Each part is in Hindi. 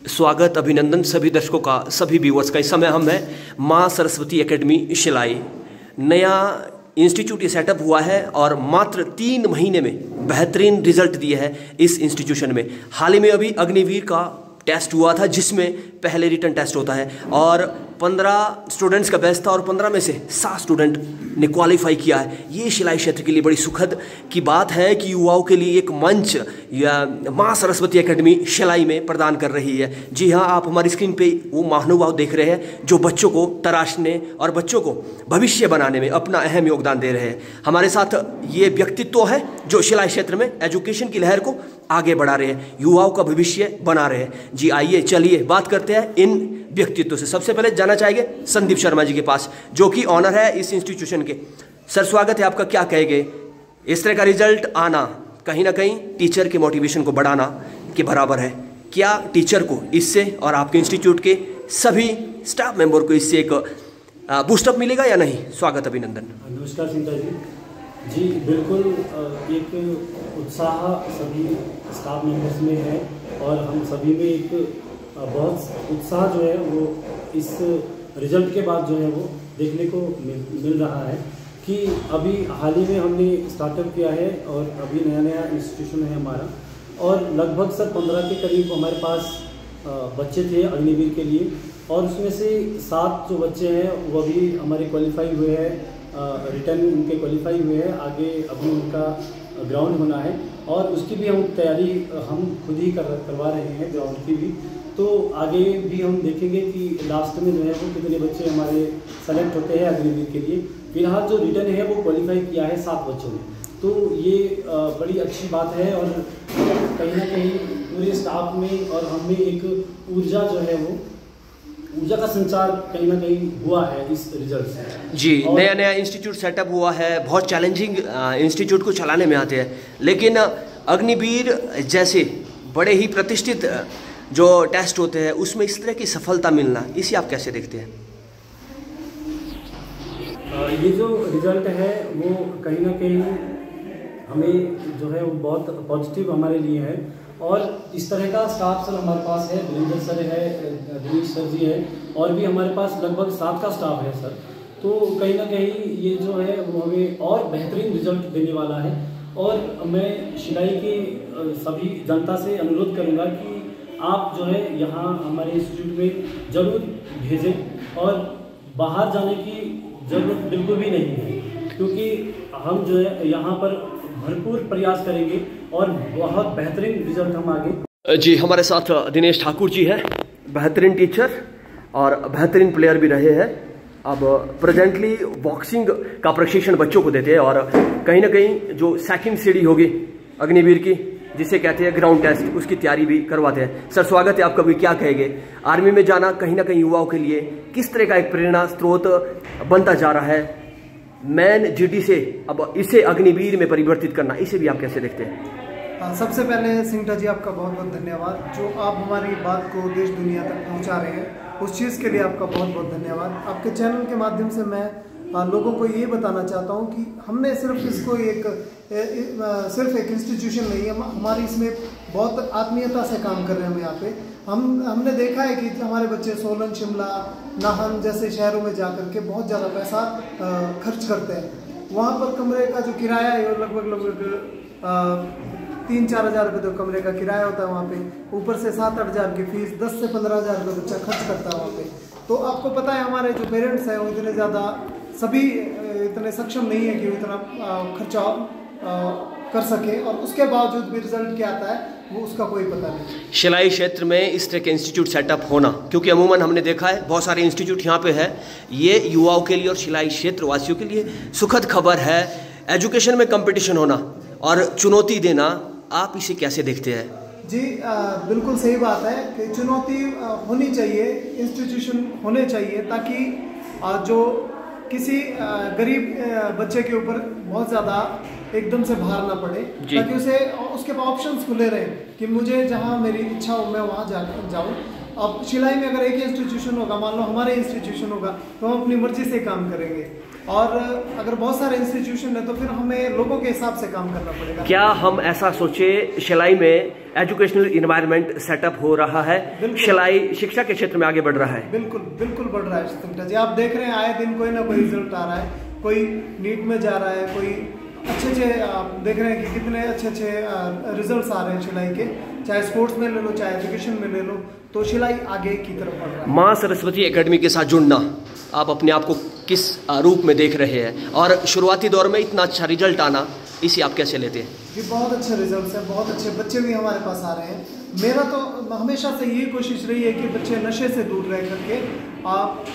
स्वागत अभिनंदन सभी दर्शकों का, सभी व्यूअर्स का। इस समय हम हैं माँ सरस्वती एकेडमी शिलाई। नया इंस्टीट्यूट ये सेटअप हुआ है और मात्र 3 महीने में बेहतरीन रिजल्ट दिए है इस इंस्टीट्यूशन में। हाल ही में अभी अग्निवीर का टेस्ट हुआ था जिसमें पहले रिटन टेस्ट होता है और 15 स्टूडेंट्स का बैच था और 15 में से 7 स्टूडेंट ने क्वालिफाई किया है। ये सिलाई क्षेत्र के लिए बड़ी सुखद की बात है कि युवाओं के लिए एक मंच या माँ सरस्वती एकेडमी शिलाई में प्रदान कर रही है। जी हाँ, आप हमारी स्क्रीन पे वो महानुभाव देख रहे हैं जो बच्चों को तराशने और बच्चों को भविष्य बनाने में अपना अहम योगदान दे रहे हैं। हमारे साथ ये व्यक्तित्व है जो सिलाई क्षेत्र में एजुकेशन की लहर को आगे बढ़ा रहे हैं, युवाओं का भविष्य बना रहे हैं। जी आइए चलिए बात करते हैं इन व्यक्तित्व से। सबसे पहले जाना चाहेंगे संदीप शर्मा जी के पास जो कि ऑनर है इस इंस्टीट्यूशन के। सर स्वागत है आपका। क्या कहेंगे, इस तरह का रिजल्ट आना कहीं ना कहीं टीचर के मोटिवेशन को बढ़ाना के बराबर है। क्या टीचर को इससे और आपके इंस्टीट्यूट के सभी स्टाफ मेंबर को इससे एक बूस्टअप मिलेगा या नहीं? स्वागत अभिनंदन। नमस्कार चिंता जी, बिल्कुल एक उत्साह सभी स्टाफ मेंबर्स में है और हम सभी में एक बहुत उत्साह जो है वो इस रिजल्ट के बाद जो है वो देखने को मिल रहा है कि अभी हाल ही में हमने स्टार्टअप किया है और अभी नया इंस्टीट्यूशन है हमारा और लगभग सर 15 के करीब हमारे पास बच्चे थे अग्निवीर के लिए और उसमें से 7 जो बच्चे हैं वो अभी हमारे क्वालिफाई हुए हैं, रिटर्न उनके क्वालिफाई हुए हैं। आगे अभी उनका ग्राउंड होना है और उसकी भी हम तैयारी हम खुद ही करवा रहे हैं ग्राउंड की भी। तो आगे भी हम देखेंगे कि लास्ट में जो है वो कितने बच्चे हमारे सेलेक्ट होते हैं अग्निवीर के लिए। फिलहाल जो रिटर्न है वो क्वालिफाई किया है 7 बच्चों ने, तो ये बड़ी अच्छी बात है और कहीं ना कहीं पूरे स्टाफ में और हम में एक ऊर्जा जो है वो ऊर्जा का संचार कहीं ना कहीं हुआ है इस रिजल्ट से। जी, नया इंस्टीट्यूट सेटअप हुआ है, बहुत चैलेंजिंग इंस्टीट्यूट को चलाने में आते हैं, लेकिन अग्निवीर जैसे बड़े ही प्रतिष्ठित जो टेस्ट होते हैं उसमें इस तरह की सफलता मिलना, इसे आप कैसे देखते हैं? ये जो रिजल्ट है वो कहीं ना कहीं हमें जो है वो बहुत पॉजिटिव हमारे लिए है और इस तरह का स्टाफ सर हमारे पास है, वीरेंद्र सर है, दिनेश सर जी है और भी हमारे पास लगभग 7 का स्टाफ है सर। तो कहीं ना कहीं ये जो है वो हमें और बेहतरीन रिजल्ट देने वाला है और मैं सिलाई की सभी जनता से अनुरोध करूँगा कि आप जो है यहाँ हमारे इंस्टीट्यूट में ज़रूर भेजें और बाहर जाने की ज़रूरत बिल्कुल भी नहीं है क्योंकि हम जो है यहाँ पर भरपूर प्रयास करेंगे और बहुत बेहतरीन रिजल्ट हम आगे। जी हमारे साथ दिनेश ठाकुर जी हैं, बेहतरीन टीचर और बेहतरीन प्लेयर भी रहे हैं। अब प्रेजेंटली बॉक्सिंग का प्रशिक्षण बच्चों को देते हैं और कहीं ना कहीं जो सेकंड सीढ़ी होगी अग्निवीर की जिसे कहते हैं ग्राउंड टेस्ट, उसकी तैयारी भी करवाते हैं। सर स्वागत है आपका भी। क्या कहेंगे, आर्मी में जाना कहीं ना कहीं युवाओं के लिए किस तरह का एक प्रेरणा स्रोत बनता जा रहा है? मैन जीडी से अब इसे अग्निवीर में परिवर्तित करना, इसे भी आप कैसे देखते हैं? सबसे पहले सिंगटा जी आपका बहुत बहुत धन्यवाद। जो आप हमारी बात को देश दुनिया तक पहुंचा रहे हैं उस चीज़ के लिए आपका बहुत बहुत धन्यवाद। आपके चैनल के माध्यम से मैं लोगों को ये बताना चाहता हूं कि हमने सिर्फ इसको सिर्फ एक इंस्टीट्यूशन नहीं है, हमारी इसमें बहुत आत्मीयता से काम कर रहे हैं हम यहाँ पे। हमने देखा है कि हमारे बच्चे सोलन, शिमला, नाहन जैसे शहरों में जाकर के बहुत ज़्यादा पैसा खर्च करते हैं। वहाँ पर कमरे का जो किराया है लगभग 3-4 हज़ार रुपये तो कमरे का किराया होता है वहाँ पे, ऊपर से 7-8 हज़ार की फीस, 10 से 15 हज़ार रुपये बच्चा खर्च करता है वहाँ पे। तो आपको पता है हमारे जो पेरेंट्स हैं वो इतने ज़्यादा सभी इतने सक्षम नहीं है कि वो इतना खर्चा कर सके और उसके बावजूद भी रिजल्ट क्या आता है वो उसका कोई पता नहीं। सिलाई क्षेत्र में इस तरह के इंस्टीट्यूट सेटअप होना, क्योंकि अमूमन हमने देखा है बहुत सारे इंस्टीट्यूट यहाँ पे है, ये युवाओं के लिए और सिलाई क्षेत्र वासियों के लिए सुखद खबर है। एजुकेशन में कंपटीशन होना और चुनौती देना, आप इसे कैसे देखते हैं? जी बिल्कुल सही बात है कि चुनौती होनी चाहिए, इंस्टीट्यूशन होने चाहिए ताकि जो किसी गरीब बच्चे के ऊपर बहुत ज़्यादा एकदम से भार ना पड़े, ताकि उसके पास ऑप्शंस खुले रहे कि मुझे जहाँ मेरी इच्छा हो मैं वहाँ जाऊँ। अब सिलाई में अगर एक इंस्टीट्यूशन होगा, मान लो हमारे इंस्टीट्यूशन होगा, तो हम अपनी मर्जी से काम करेंगे। और अगर बहुत सारे इंस्टीट्यूशन है तो फिर हमें लोगों के हिसाब से काम करना पड़ेगा। क्या हम ऐसा सोचे शिलाई में एजुकेशनल इन्वायरमेंट सेटअप हो रहा है, शिलाई शिक्षा के क्षेत्र में आगे बढ़ रहा है? बिल्कुल बिल्कुल बढ़ रहा है संगीता जी। आप देख रहे हैं आए दिन कोई ना कोई रिजल्ट आ रहा है, कोई नीट में जा रहा है, कोई अच्छे आप देख रहे हैं कि कितने अच्छे रिजल्ट्स आ रहे हैं शिलाई के, चाहे स्पोर्ट्स में ले लो चाहे एजुकेशन में ले लो, तो शिलाई आगे की तरफ बढ़ रहा है। माँ सरस्वती एकेडमी के साथ जुड़ना, आप अपने आप को किस रूप में देख रहे हैं और शुरुआती दौर में इतना अच्छा रिजल्ट आना, इसे आप कैसे लेते हैं? जी बहुत अच्छे रिजल्ट्स हैं, बहुत अच्छे बच्चे भी हमारे पास आ रहे हैं। मेरा तो हमेशा से ये कोशिश रही है कि बच्चे नशे से दूर रह करके आप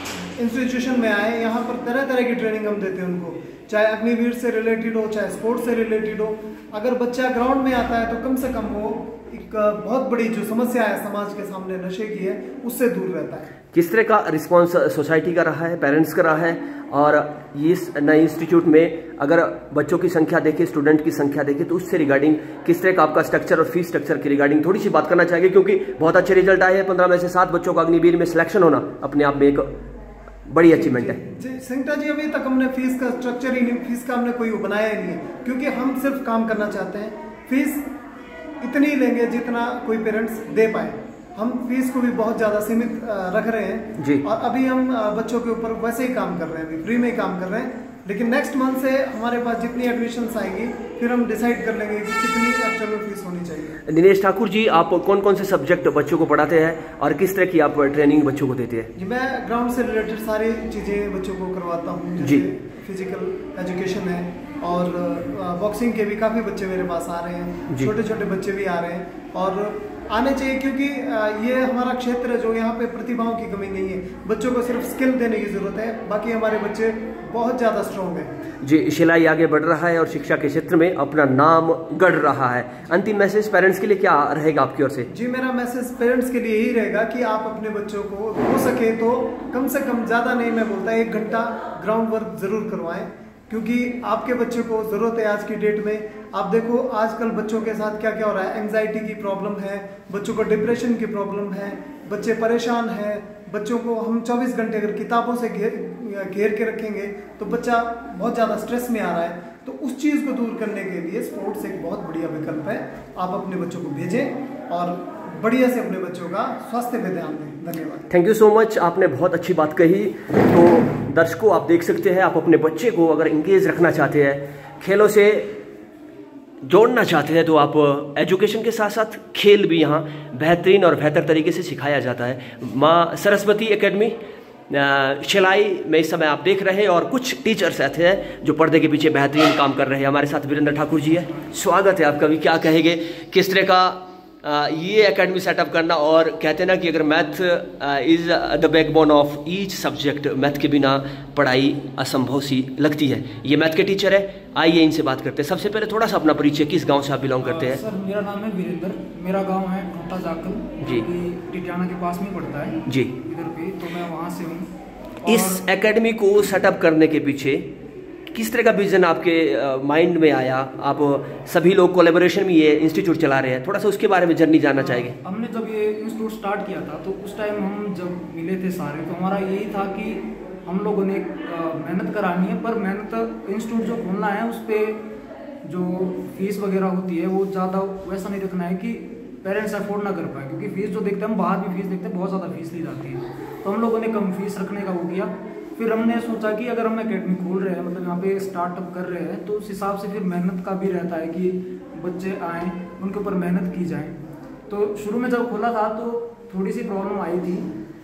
इंस्टीट्यूशन में आए, यहाँ पर तरह तरह की ट्रेनिंग हम देते हैं उनको, चाहे अग्निवीर से रिलेटेड हो चाहे स्पोर्ट्स से रिलेटेड हो। अगर बच्चा ग्राउंड में आता है तो कम से कम वो एक बहुत बड़ी जो समस्या है समाज के सामने नशे की है उससे दूर रहता है। किस तरह का रिस्पांस सोसाइटी का रहा है, पेरेंट्स का रहा है, और इस नए इंस्टीट्यूट में अगर बच्चों की संख्या देखें, स्टूडेंट की संख्या देखें, तो उससे रिगार्डिंग किस तरह का आपका स्ट्रक्चर और फीस स्ट्रक्चर की रिगार्डिंग थोड़ी सी बात करना चाहेंगे, क्योंकि बहुत अच्छे रिजल्ट आए हैं। 15 में से 7 बच्चों का अग्निवीर में सिलेक्शन होना अपने आप में एक बड़ी अचीवमेंट है। जी संगीता जी, अभी तक हमने फीस का स्ट्रक्चर ही नहीं, फीस का हमने कोई बनाया ही नहीं है, क्योंकि हम सिर्फ काम करना चाहते हैं। फीस इतनी लेंगे जितना कोई पेरेंट्स दे पाए, हम फीस को भी बहुत ज़्यादा सीमित रख रहे हैं जी। और अभी हम बच्चों के ऊपर वैसे ही काम कर रहे हैं, अभी फ्री में ही काम कर रहे हैं, लेकिन नेक्स्ट मंथ से हमारे पास जितनी एडमिशन्स आएंगी फिर हम डिसाइड कर लेंगे कि कितनी एक्चुअल में फीस होनी चाहिए। दिनेश ठाकुर जी, आप कौन कौन से सब्जेक्ट बच्चों को पढ़ाते हैं और किस तरह की आप ट्रेनिंग बच्चों को देते हैं? जी मैं ग्राउंड से रिलेटेड सारी चीज़ें बच्चों को करवाता हूँ, जैसे फिजिकल एजुकेशन है और बॉक्सिंग के भी काफ़ी बच्चे मेरे पास आ रहे हैं, छोटे छोटे बच्चे भी आ रहे हैं और आने चाहिए, क्योंकि ये हमारा क्षेत्र है जो यहाँ पे प्रतिभाओं की कमी नहीं है। बच्चों को सिर्फ स्किल देने की ज़रूरत है, बाकी हमारे बच्चे बहुत ज़्यादा स्ट्रॉन्ग हैं। जी, शिलाई आगे बढ़ रहा है और शिक्षा के क्षेत्र में अपना नाम गढ़ रहा है। अंतिम मैसेज पेरेंट्स के लिए क्या रहेगा आपकी ओर से? जी मेरा मैसेज पेरेंट्स के लिए यही रहेगा कि आप अपने बच्चों को हो सके तो कम से कम, ज़्यादा नहीं मैं बोलता, 1 घंटा ग्राउंड वर्क ज़रूर करवाएं, क्योंकि आपके बच्चे को ज़रूरत है आज की डेट में। आप देखो आजकल बच्चों के साथ क्या क्या हो रहा है, एंग्जाइटी की प्रॉब्लम है, बच्चों को डिप्रेशन की प्रॉब्लम है, बच्चे परेशान हैं। बच्चों को हम 24 घंटे अगर किताबों से घेर के रखेंगे तो बच्चा बहुत ज़्यादा स्ट्रेस में आ रहा है, तो उस चीज़ को दूर करने के लिए स्पोर्ट्स एक बहुत बढ़िया विकल्प है। आप अपने बच्चों को भेजें और बढ़िया से अपने बच्चों का स्वास्थ्य पे ध्यान दें। धन्यवाद। थैंक यू सो मच, आपने बहुत अच्छी बात कही। तो दर्शकों आप देख सकते हैं, आप अपने बच्चे को अगर इंगेज रखना चाहते हैं, खेलों से जोड़ना चाहते हैं, तो आप एजुकेशन के साथ साथ खेल भी यहाँ बेहतरीन और बेहतर तरीके से सिखाया जाता है। माँ सरस्वती एकेडमी शिलाई में इस समय आप देख रहे हैं और कुछ टीचर्स ऐसे हैं जो पर्दे के पीछे बेहतरीन काम कर रहे हैं। हमारे साथ वीरेंद्र ठाकुर जी है, स्वागत है आपका भी। क्या कहेंगे, किस तरह का ये एकेडमी सेटअप करना, और कहते हैं ना कि अगर math is the backbone of each subject, math के बिना पढ़ाई असंभव सी लगती है। ये मैथ के टीचर है, आइए इनसे बात करते हैं। सबसे पहले थोड़ा सा अपना परिचय, किस गांव से आप बिलोंग करते हैं? सर मेरा नाम है वीरेंद्र, मेरा गांव है टोटा जाकल जी, टिटियाना के पास में पड़ता है जी, इधर पे, तो मैं वहाँ से हूँ। इस एकेडमी को सेटअप करने के पीछे किस तरह का विजन आपके माइंड में आया? आप सभी लोग कोलैबोरेशन में ये इंस्टीट्यूट चला रहे हैं, थोड़ा सा उसके बारे में जर्नी जानना चाहेंगे। हमने जब ये इंस्टीट्यूट स्टार्ट किया था तो उस टाइम हम जब मिले थे सारे, तो हमारा यही था कि हम लोगों ने मेहनत करानी है, पर मेहनत इंस्टीट्यूट जो खोलना है उस पर जो फीस वगैरह होती है वो ज़्यादा वैसा नहीं रखना है कि पेरेंट्स अफोर्ड ना कर पाए, क्योंकि फीस जो देखते हैं, हम बाहर भी फीस देखते हैं, बहुत ज़्यादा फीस ली जाती है। तो हम लोगों ने कम फीस रखने का वो किया। फिर हमने सोचा कि अगर हम एकेडमी खोल रहे हैं, मतलब यहाँ पे स्टार्टअप कर रहे हैं, तो उस हिसाब से फिर मेहनत का भी रहता है कि बच्चे आएँ, उनके ऊपर मेहनत की जाए। तो शुरू में जब खोला था तो थोड़ी सी प्रॉब्लम आई थी,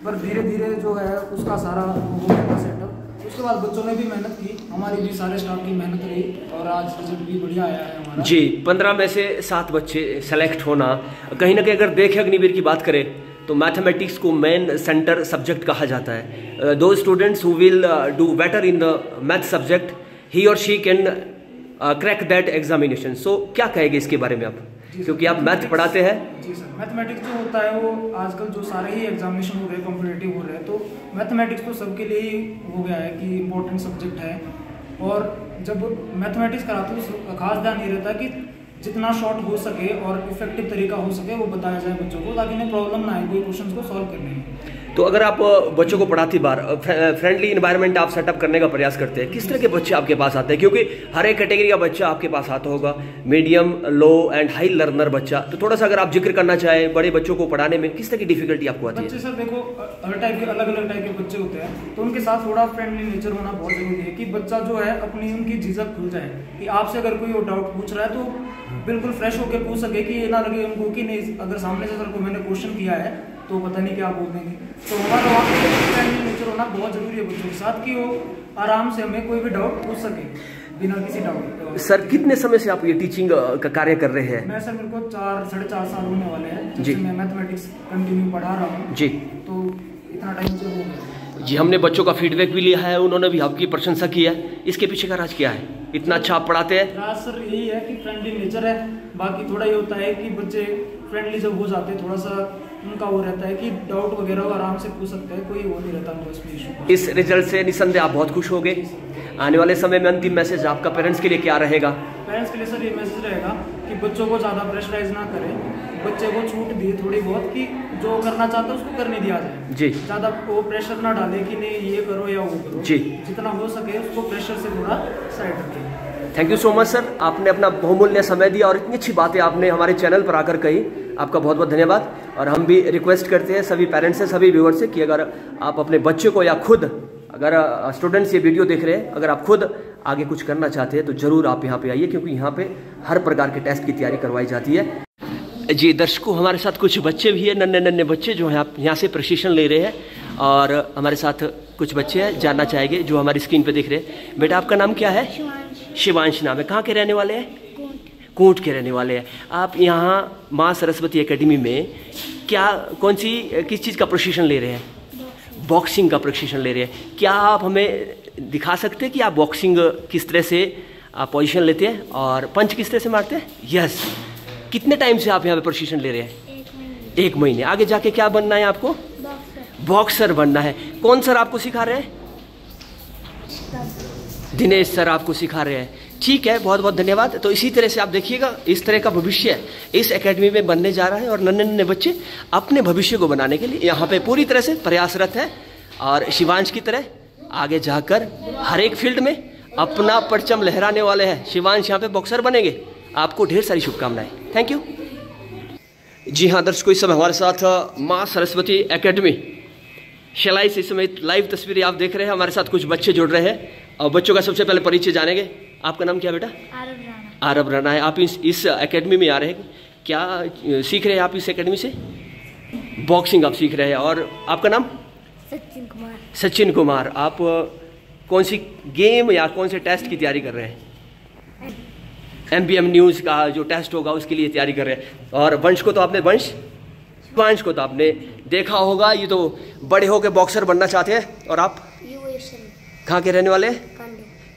पर धीरे धीरे जो है उसका सारा हो गया था सेटअप। उसके बाद बच्चों ने भी मेहनत की, हमारी भी सारे स्टाफ की मेहनत रही और आज रिजल्ट भी बढ़िया आया है हमारा जी। 15 में से 7 बच्चे सेलेक्ट होना, कहीं ना कहीं अगर देखें अग्निवीर की बात करें तो मैथमेटिक्स को मेन सेंटर सब्जेक्ट कहा जाता है। दो students who will do better in the math subject, he और she can crack that examination. So क्या कहेंगे इसके बारे में आप, क्योंकि आप मैथ पढ़ाते हैं? जी सर, मैथमेटिक्स जो होता है वो आजकल जो सारे ही एग्जामिनेशन हो रहे हैं, कॉम्पिटिटिव हो रहे हैं, तो मैथमेटिक्स तो सबके लिए ही हो गया है कि इम्पोर्टेंट सब्जेक्ट है। और जब मैथमेटिक्स कराते हैं तो खास ध्यान ये रहता है कि जितना शॉर्ट हो सके और इफेक्टिव तरीका हो सके वो बताया जाए बच्चों को, ताकि उन्हें प्रॉब्लम ना आए कोई क्वेश्चन को सॉल्व करने में। तो अगर आप बच्चों को पढ़ाती बार फ्रेंडली इन्वायरमेंट आप सेटअप करने का प्रयास करते हैं, किस तरह के बच्चे आपके पास आते हैं? क्योंकि हर एक कैटेगरी का बच्चा आपके पास आता होगा, medium, low and high learner बच्चा, तो थोड़ा सा अगर आप जिक्र करना चाहें बड़े बच्चों को पढ़ाने में किस तरह की डिफिकल्टी आपको आती है? बच्चे सर देखो हर टाइप के अलग अलग टाइप के बच्चे होते हैं, तो उनके साथ थोड़ा फ्रेंडली नेचर होना बहुत जरूरी है कि बच्चा जो है अपनी उनकी झिझक खुल जाए, कि आपसे अगर कोई डाउट पूछ रहा है तो बिल्कुल फ्रेश होकर पूछ सके, कि ये ना लगे उनको कि नहीं अगर सामने से सर को मैंने क्वेश्चन किया है तो पता नहीं क्या बोल देंगे। तो हमारा वहाँ पे फ्रेंडली नेचर होना बहुत जरूरी है बच्चों के साथ, कि वो आराम से हमें कोई भी डाउट पूछ सके बिना किसी डाउट। सर कितने समय से आप ये टीचिंग का कार्य कर रहे हैं? मैं सर मेरे को 4-4.5 साल होने वाले हैं जब से मैं मैथमेटिक्स कंटिन्यू पढ़ा रहा हूँ जी, तो इतना टाइम से हो गया जी। हमने बच्चों का फीडबैक भी लिया है, उन्होंने भी आपकी प्रशंसा की है, इसके पीछे का राज क्या है? इतना अच्छा आप पढ़ाते हैं। राज सर यही है कि फ्रेंडली नेचर है, बाकी थोड़ा ये होता है कि बच्चे फ्रेंडली जब हो जाते हैं थोड़ा सा उनका वो रहता है कि डाउट वगैरह वो आराम से पूछ सकते हैं, कोई वो नहीं रहता उनको इसमें इशू। इस रिजल्ट से निसंदेह आप बहुत खुश होंगे। आने वाले समय में अंतिम मैसेज आपका पेरेंट्स के लिए क्या रहेगा? पेरेंट्स के लिए सर ये मैसेज रहेगा कि बच्चों को ज़्यादा प्रेशराइज ना करें, बच्चे को छूट दी थोड़ी बहुत कि जो करना चाहता है उसको करने दिया जाए जी, ज़्यादा वो प्रेशर ना डाले कि नहीं ये करो या वो करो जी, जितना हो सके उसको प्रेशर से थोड़ा साइड रखें। Thank you so much sir, आपने अपना बहुमूल्य समय दिया और इतनी अच्छी बातें आपने हमारे चैनल पर आकर कही, आपका बहुत बहुत धन्यवाद। और हम भी रिक्वेस्ट करते हैं सभी पेरेंट्स से, सभी व्यूअर्स से कि अगर आप अपने बच्चे को या खुद अगर स्टूडेंट्स ये वीडियो देख रहे हैं, अगर आप खुद आगे कुछ करना चाहते हैं तो ज़रूर आप यहाँ पे आइए, क्योंकि यहाँ पे हर प्रकार के टेस्ट की तैयारी करवाई जाती है जी। दर्शकों हमारे साथ कुछ बच्चे भी हैं, नन्हे नन्हे बच्चे जो हैं, आप यहाँ से प्रशिक्षण ले रहे हैं और हमारे साथ कुछ बच्चे हैं, जानना चाहेंगे जो हमारी स्क्रीन पे देख रहे हैं। बेटा आपका नाम क्या है? शिवांश नाम है। कहाँ के रहने वाले हैं? कोंट के रहने वाले हैं। आप यहाँ माँ सरस्वती एकेडमी में क्या किस चीज़ का प्रशिक्षण ले रहे हैं? बॉक्सिंग का प्रशिक्षण ले रहे हैं। क्या आप हमें दिखा सकते हैं कि आप बॉक्सिंग किस तरह से आप पोजीशन लेते हैं और पंच किस तरह से मारते हैं? यस। कितने टाइम से आप यहाँ पे प्रशिक्षण ले रहे हैं? 1 महीने। आगे जाके क्या बनना है आपको? बॉक्सर बनना है। कौन सर आपको सिखा रहे हैं? दिनेश सर आपको सिखा रहे हैं। ठीक है, बहुत बहुत धन्यवाद। तो इसी तरह से आप देखिएगा, इस तरह का भविष्य इस एकेडमी में बनने जा रहा है और नन्हे नन्हे बच्चे अपने भविष्य को बनाने के लिए यहाँ पे पूरी तरह से प्रयासरत है और शिवांश की तरह आगे जाकर हर एक फील्ड में अपना परचम लहराने वाले हैं। शिवांश यहाँ पे बॉक्सर बनेंगे। आपको ढेर सारी शुभकामनाएं। थैंक यू जी। हाँ दर्शकों, इस समय हमारे साथ माँ सरस्वती एकेडमी शिलाई से इस समय लाइव तस्वीरें आप देख रहे हैं। हमारे साथ कुछ बच्चे जुड़ रहे हैं और बच्चों का सबसे पहले परिचय जानेंगे। आपका नाम क्या बेटा? आरव राणा। आरव राणा है। आप इस एकेडमी में आ रहे हैं, क्या सीख रहे हैं आप इस एकेडमी से? बॉक्सिंग आप सीख रहे हैं। और आपका नाम? सचिन कुमार। सचिन कुमार। आप कौन सी गेम या कौन से टेस्ट की तैयारी कर रहे हैं? MBM न्यूज़ का जो टेस्ट होगा उसके लिए तैयारी कर रहे हैं। और वंश को तो आपने वंश को तो आपने देखा होगा, ये तो बड़े होकर बॉक्सर बनना चाहते हैं। और आप कहाँ के रहने वाले?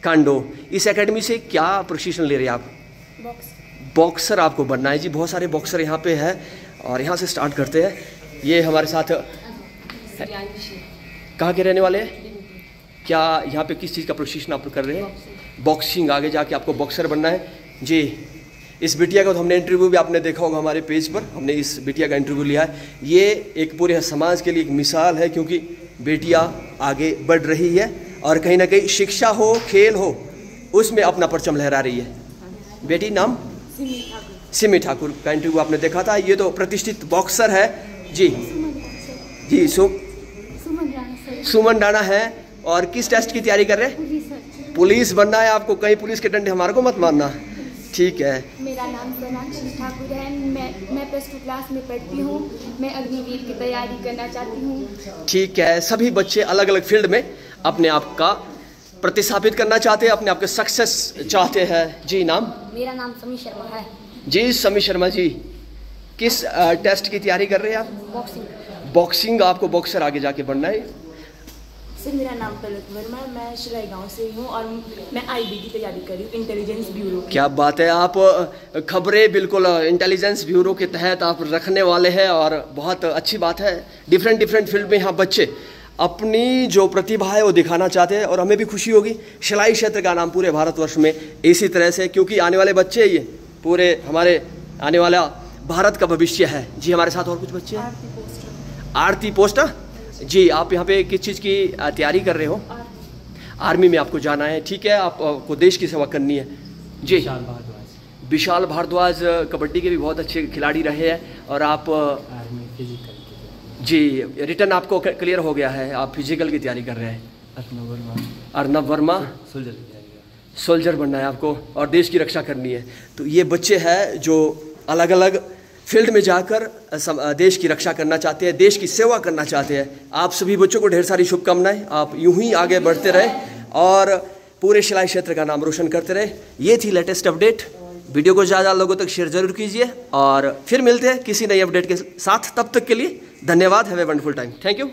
कांडो। इस एकेडमी से क्या प्रशिक्षण ले रहे हैं आप? बॉक्सर आपको बनना है जी। बहुत सारे बॉक्सर यहाँ पे हैं और यहाँ से स्टार्ट करते हैं। ये हमारे साथ कहाँ के रहने वाले हैं? क्या यहाँ पे किस चीज़ का प्रशिक्षण आप कर रहे हैं? बॉक्सिंग। आगे जाके आपको बॉक्सर बनना है जी। इस बिटिया का तो हमने इंटरव्यू भी आपने देखा होगा हमारे पेज पर, हमने इस बिटिया का इंटरव्यू लिया है। ये एक पूरे समाज के लिए एक मिसाल है, क्योंकि बेटियाँ आगे बढ़ रही है और कहीं ना कहीं शिक्षा हो, खेल हो, उसमें अपना परचम लहरा रही है। बेटी नाम? सिमी ठाकुर का इंटरव्यू आपने देखा था। ये तो प्रतिष्ठित बॉक्सर है जी। जी सुमन राणा है। और किस टेस्ट की तैयारी कर रहे हैं? पुलिस बनना है आपको। कहीं पुलिस के डंडे हमारे को मत मारना। ठीक है। मेरा नाम सोनाक्षी ठाकुर है। मैं +2 क्लास में पढ़ती हूँ। मैं अग्निवीर की तैयारी करना चाहती हूँ। ठीक है। सभी बच्चे अलग अलग फील्ड में अपने आप का प्रतिस्थापित करना चाहते हैं, अपने आप के सक्सेस चाहते हैं जी। नाम? मेरा नाम समी शर्मा है जी। समी शर्मा जी, किस टेस्ट की तैयारी कर रहे हैं आप? बॉक्सिंग। बॉक्सिंग। आपको बॉक्सर आगे जाके बनना है। सर मेरा नाम पलक वर्मा है। मैं शिलाई गांव से हूँ और मैं IB की तैयारी कर रही हूँ, इंटेलिजेंस ब्यूरो। क्या बात है। आप खबरें बिल्कुल इंटेलिजेंस ब्यूरो के तहत आप रखने वाले हैं और बहुत अच्छी बात है। डिफरेंट फील्ड में यहाँ बच्चे अपनी जो प्रतिभा है वो दिखाना चाहते हैं और हमें भी खुशी होगी। सिलाई क्षेत्र का नाम पूरे भारतवर्ष में इसी तरह से, क्योंकि आने वाले बच्चे ये पूरे हमारे आने वाला भारत का भविष्य है। जी हमारे साथ और कुछ बच्चे हैं। आरती पोस्टर जी, आप यहाँ पे किस चीज़ की तैयारी कर रहे हो? आर्मी में आपको जाना है, ठीक है, आपको देश की सेवा करनी है। जी विशाल भारद्वाज कबड्डी के भी बहुत अच्छे खिलाड़ी रहे हैं और आप जी रिटर्न आपको क्लियर हो गया है, आप फिजिकल की तैयारी कर रहे हैं। अर्नब वर्मा सोल्जर बनना है आपको और देश की रक्षा करनी है। तो ये बच्चे हैं जो अलग अलग फील्ड में जाकर देश की रक्षा करना चाहते हैं, देश की सेवा करना चाहते हैं। आप सभी बच्चों को ढेर सारी शुभकामनाएं, आप यूं ही आगे बढ़ते रहे और पूरे शिलाई क्षेत्र का नाम रोशन करते रहे। ये थी लेटेस्ट अपडेट। वीडियो को ज़्यादा लोगों तक शेयर जरूर कीजिए और फिर मिलते हैं किसी नई अपडेट के साथ। तब तक के लिए धन्यवाद। Have a wonderful time. Thank you.